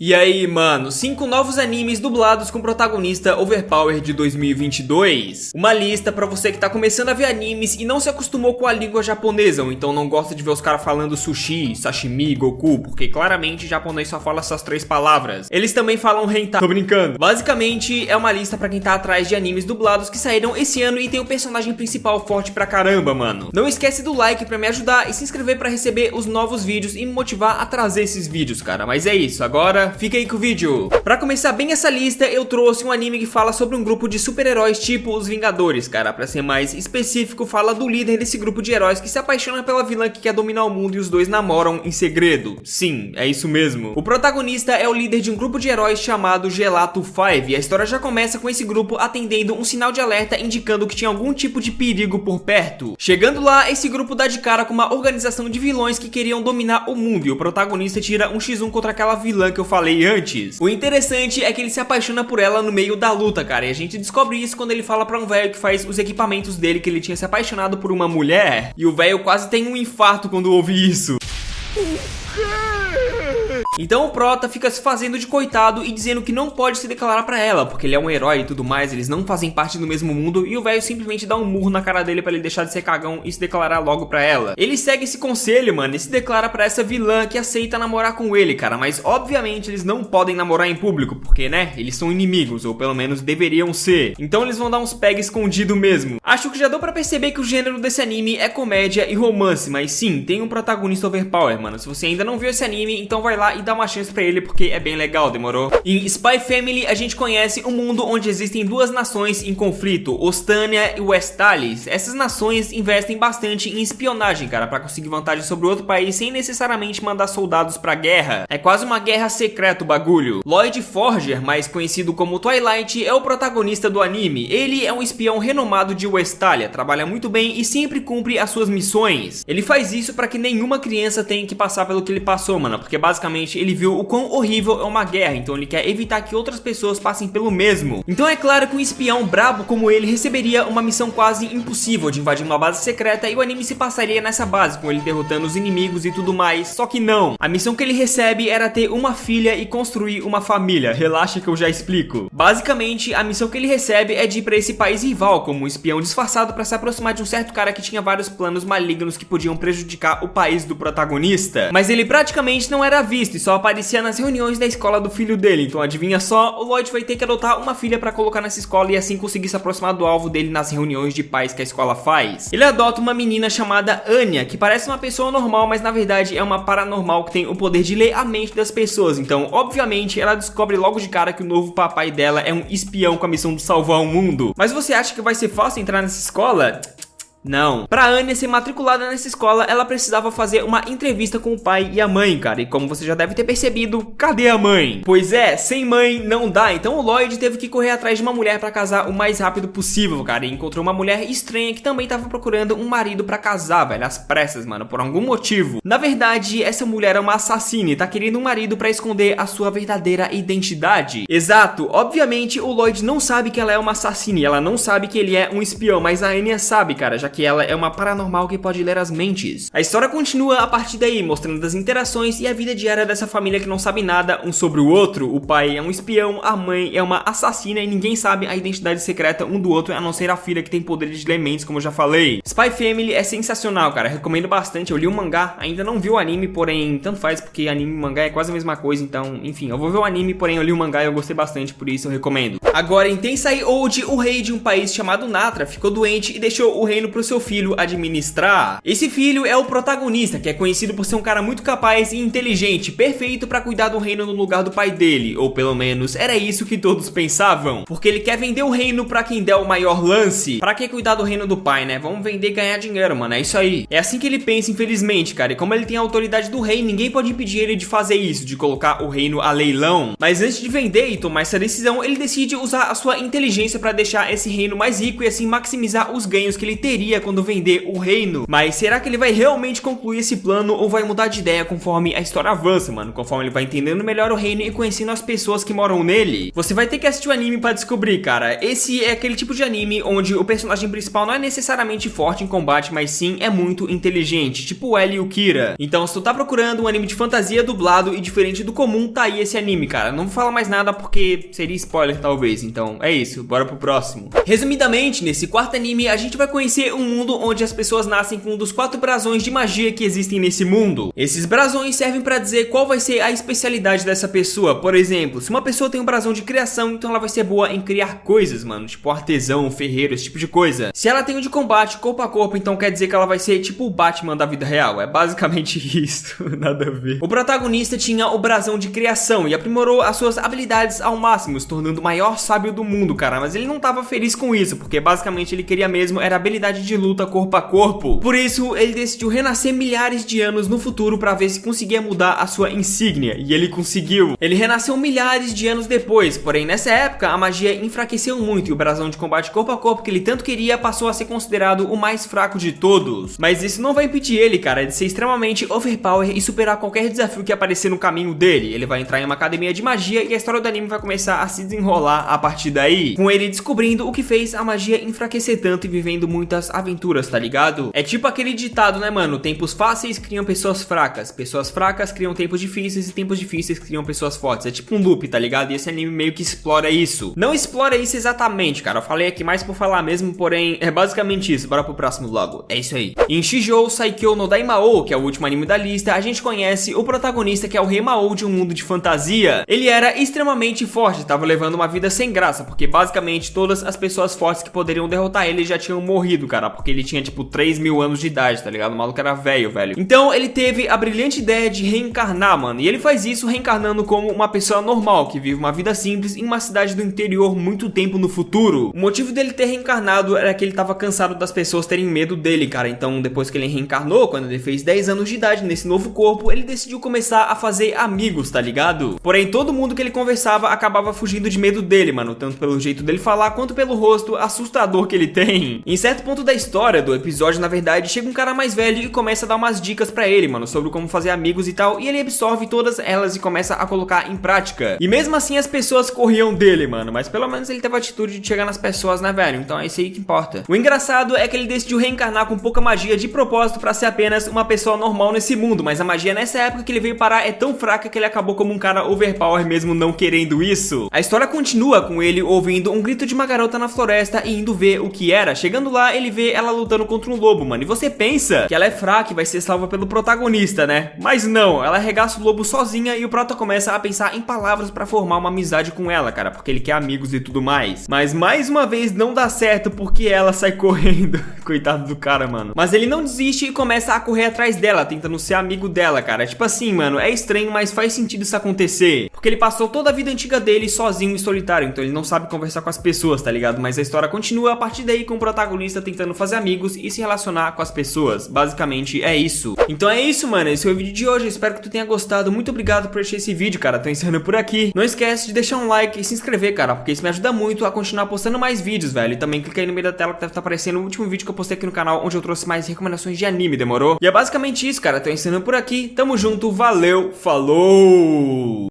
E aí, mano, 5 novos animes dublados com protagonista overpower de 2022. Uma lista pra você que tá começando a ver animes e não se acostumou com a língua japonesa, ou então não gosta de ver os caras falando sushi, sashimi, goku, porque claramente japonês só fala essas 3 palavras. Eles também falam hentai, tô brincando. Basicamente, é uma lista pra quem tá atrás de animes dublados que saíram esse ano e tem o personagem principal forte pra caramba, mano. Não esquece do like pra me ajudar e se inscrever pra receber os novos vídeos e me motivar a trazer esses vídeos, cara. Mas é isso, agora fica aí com o vídeo. Pra começar bem essa lista, eu trouxe um anime que fala sobre um grupo de super-heróis tipo os Vingadores, cara. Pra ser mais específico, fala do líder desse grupo de heróis que se apaixona pela vilã que quer dominar o mundo e os dois namoram em segredo. Sim, é isso mesmo. O protagonista é o líder de um grupo de heróis chamado Gelato 5 e a história já começa com esse grupo atendendo um sinal de alerta indicando que tinha algum tipo de perigo por perto. Chegando lá, esse grupo dá de cara com uma organização de vilões que queriam dominar o mundo e o protagonista tira um x1 contra aquela vilã que eu falei antes. O interessante é que ele se apaixona por ela no meio da luta, cara, e a gente descobre isso quando ele fala pra um velho que faz os equipamentos dele que ele tinha se apaixonado por uma mulher, e o velho quase tem um infarto quando ouve isso. Então o prota fica se fazendo de coitado e dizendo que não pode se declarar pra ela, porque ele é um herói e tudo mais, eles não fazem parte do mesmo mundo, e o velho simplesmente dá um murro na cara dele pra ele deixar de ser cagão e se declarar logo pra ela. Ele segue esse conselho, mano, e se declara pra essa vilã que aceita namorar com ele, cara, mas obviamente eles não podem namorar em público, porque, né, eles são inimigos, ou pelo menos deveriam ser. Então eles vão dar uns peg escondido mesmo. Acho que já deu pra perceber que o gênero desse anime é comédia e romance, mas sim, tem um protagonista overpower, mano. Se você ainda não viu esse anime, então vai lá e dá uma chance pra ele porque é bem legal, demorou? Em Spy Family a gente conhece um mundo onde existem duas nações em conflito, Ostânia e Westalis. Essas nações investem bastante em espionagem, cara, pra conseguir vantagem sobre outro país sem necessariamente mandar soldados pra guerra. É quase uma guerra secreta o bagulho. Lloyd Forger, mais conhecido como Twilight, é o protagonista do anime. Ele é um espião renomado de Westalia, trabalha muito bem e sempre cumpre as suas missões. Ele faz isso pra que nenhuma criança tenha que passar pelo que ele passou, mano, porque basicamente ele viu o quão horrível é uma guerra, então ele quer evitar que outras pessoas passem pelo mesmo. Então é claro que um espião brabo como ele receberia uma missão quase impossível de invadir uma base secreta e o anime se passaria nessa base, com ele derrotando os inimigos e tudo mais, só que não. A missão que ele recebe era ter uma filha e construir uma família, relaxa que eu já explico. Basicamente, a missão que ele recebe é de ir pra esse país rival como um espião disfarçado pra se aproximar de um certo cara que tinha vários planos malignos que podiam prejudicar o país do protagonista. Mas ele praticamente não era visto e só aparecia nas reuniões da escola do filho dele, então adivinha só, o Lloyd vai ter que adotar uma filha pra colocar nessa escola e assim conseguir se aproximar do alvo dele nas reuniões de pais que a escola faz. Ele adota uma menina chamada Anya, que parece uma pessoa normal, mas na verdade é uma paranormal que tem o poder de ler a mente das pessoas, então obviamente ela descobre logo de cara que o novo papai dela é um espião com a missão de salvar o mundo. Mas você acha que vai ser fácil entrar nessa escola? Não. Pra Anya ser matriculada nessa escola, ela precisava fazer uma entrevista com o pai e a mãe, cara. E como você já deve ter percebido, cadê a mãe? Pois é, sem mãe não dá. Então o Lloyd teve que correr atrás de uma mulher pra casar o mais rápido possível, cara. E encontrou uma mulher estranha que também tava procurando um marido pra casar, velho. Às pressas, mano, por algum motivo. Na verdade, essa mulher é uma assassina e tá querendo um marido pra esconder a sua verdadeira identidade. Exato. Obviamente, o Lloyd não sabe que ela é uma assassina e ela não sabe que ele é um espião. Mas a Anya sabe, cara, já que ela é uma paranormal que pode ler as mentes. A história continua a partir daí, mostrando as interações e a vida diária dessa família que não sabe nada um sobre o outro. O pai é um espião, a mãe é uma assassina e ninguém sabe a identidade secreta um do outro, a não ser a filha que tem poderes de ler mentes, como eu já falei. Spy Family é sensacional, cara, recomendo bastante. Eu li o mangá, ainda não vi o anime, porém tanto faz, porque anime e mangá é quase a mesma coisa, então enfim, eu vou ver o anime, porém eu li o mangá e eu gostei bastante, por isso eu recomendo. Agora em Tensai Old, o rei de um país chamado Natra ficou doente e deixou o reino pro seu filho administrar. Esse filho é o protagonista, que é conhecido por ser um cara muito capaz e inteligente, perfeito pra cuidar do reino no lugar do pai dele, ou pelo menos era isso que todos pensavam, porque ele quer vender o reino pra quem der o maior lance. Pra que cuidar do reino do pai, né? Vamos vender e ganhar dinheiro, mano, é isso aí. É assim que ele pensa, infelizmente, cara, e como ele tem a autoridade do rei, ninguém pode impedir ele de fazer isso, de colocar o reino a leilão. Mas antes de vender e tomar essa decisão, ele decide usar a sua inteligência pra deixar esse reino mais rico e assim maximizar os ganhos que ele teria queria quando vender o reino. Mas será que ele vai realmente concluir esse plano ou vai mudar de ideia conforme a história avança, mano? Conforme ele vai entendendo melhor o reino e conhecendo as pessoas que moram nele? Você vai ter que assistir o anime pra descobrir, cara. Esse é aquele tipo de anime onde o personagem principal não é necessariamente forte em combate, mas sim é muito inteligente, tipo o L e o Kira. Então, se tu tá procurando um anime de fantasia dublado e diferente do comum, tá aí esse anime, cara. Não vou falar mais nada porque seria spoiler, talvez. Então, é isso. Bora pro próximo. Resumidamente, nesse quarto anime, a gente vai conhecer um mundo onde as pessoas nascem com um dos 4 brasões de magia que existem nesse mundo. Esses brasões servem pra dizer qual vai ser a especialidade dessa pessoa. Por exemplo, se uma pessoa tem um brasão de criação, então ela vai ser boa em criar coisas, mano. Tipo artesão, ferreiro, esse tipo de coisa. Se ela tem um de combate, corpo a corpo, então quer dizer que ela vai ser tipo o Batman da vida real. É basicamente isso. Nada a ver. O protagonista tinha o brasão de criação e aprimorou as suas habilidades ao máximo, se tornando o maior sábio do mundo, cara. Mas ele não tava feliz com isso, porque basicamente ele queria mesmo era habilidade de luta corpo a corpo. Por isso, ele decidiu renascer milhares de anos no futuro pra ver se conseguia mudar a sua insígnia. E ele conseguiu. Ele renasceu milhares de anos depois, porém nessa época a magia enfraqueceu muito e o brasão de combate corpo a corpo que ele tanto queria passou a ser considerado o mais fraco de todos. Mas isso não vai impedir ele, cara, de ser extremamente overpower e superar qualquer desafio que aparecer no caminho dele. Ele vai entrar em uma academia de magia e a história do anime vai começar a se desenrolar a partir daí, com ele descobrindo o que fez a magia enfraquecer tanto e vivendo muitas aventuras, tá ligado? É tipo aquele ditado, né, mano? Tempos fáceis criam pessoas fracas criam tempos difíceis e tempos difíceis criam pessoas fortes. É tipo um loop, tá ligado? E esse anime meio que explora isso. Não explora isso exatamente, cara. Eu falei aqui mais por falar mesmo, porém é basicamente isso. Bora pro próximo logo. É isso aí. Em Shijou Saikyo no Daimao, que é o último anime da lista, a gente conhece o protagonista, que é o Rei Mao de um mundo de fantasia. Ele era extremamente forte, tava levando uma vida sem graça, porque basicamente todas as pessoas fortes que poderiam derrotar ele já tinham morrido, cara, porque ele tinha tipo 3.000 anos de idade, tá ligado? O maluco era velho. Então ele teve a brilhante ideia de reencarnar, mano, e ele faz isso reencarnando como uma pessoa normal, que vive uma vida simples em uma cidade do interior muito tempo no futuro. O motivo dele ter reencarnado era que ele tava cansado das pessoas terem medo dele, cara. Então depois que ele reencarnou, quando ele fez 10 anos de idade nesse novo corpo, ele decidiu começar a fazer amigos, tá ligado? Porém, todo mundo que ele conversava acabava fugindo de medo dele, mano, tanto pelo jeito dele falar quanto pelo rosto assustador que ele tem. Em certo ponto da história do episódio, na verdade, chega um cara mais velho e começa a dar umas dicas pra ele, mano, sobre como fazer amigos e tal, e ele absorve todas elas e começa a colocar em prática. E mesmo assim as pessoas corriam dele, mano, mas pelo menos ele teve a atitude de chegar nas pessoas, né, velho? Então é isso aí que importa. O engraçado é que ele decidiu reencarnar com pouca magia de propósito pra ser apenas uma pessoa normal nesse mundo, mas a magia nessa época que ele veio parar é tão fraca que ele acabou como um cara overpower mesmo não querendo isso. A história continua com ele ouvindo um grito de uma garota na floresta e indo ver o que era. Chegando lá, ele vê ela lutando contra um lobo, mano, e você pensa que ela é fraca e vai ser salva pelo protagonista, né? Mas não, ela arregaça o lobo sozinha e o prota começa a pensar em palavras pra formar uma amizade com ela, cara, porque ele quer amigos e tudo mais. Mas mais uma vez não dá certo porque ela sai correndo. Coitado do cara, mano. Mas ele não desiste e começa a correr atrás dela, tentando ser amigo dela, cara. Tipo assim, mano, é estranho, mas faz sentido isso acontecer. Porque ele passou toda a vida antiga dele sozinho e solitário, então ele não sabe conversar com as pessoas, tá ligado? Mas a história continua a partir daí com o protagonista tentando fazer amigos e se relacionar com as pessoas. Basicamente é isso. Então é isso, mano. Esse foi o vídeo de hoje. Eu espero que tu tenha gostado. Muito obrigado por assistir esse vídeo, cara. Tô encerrando por aqui. Não esquece de deixar um like e se inscrever, cara, porque isso me ajuda muito a continuar postando mais vídeos, velho. E também clica aí no meio da tela que deve estar aparecendo o último vídeo que eu postei aqui no canal, onde eu trouxe mais recomendações de anime, demorou? E é basicamente isso, cara. Tô encerrando por aqui. Tamo junto. Valeu. Falou!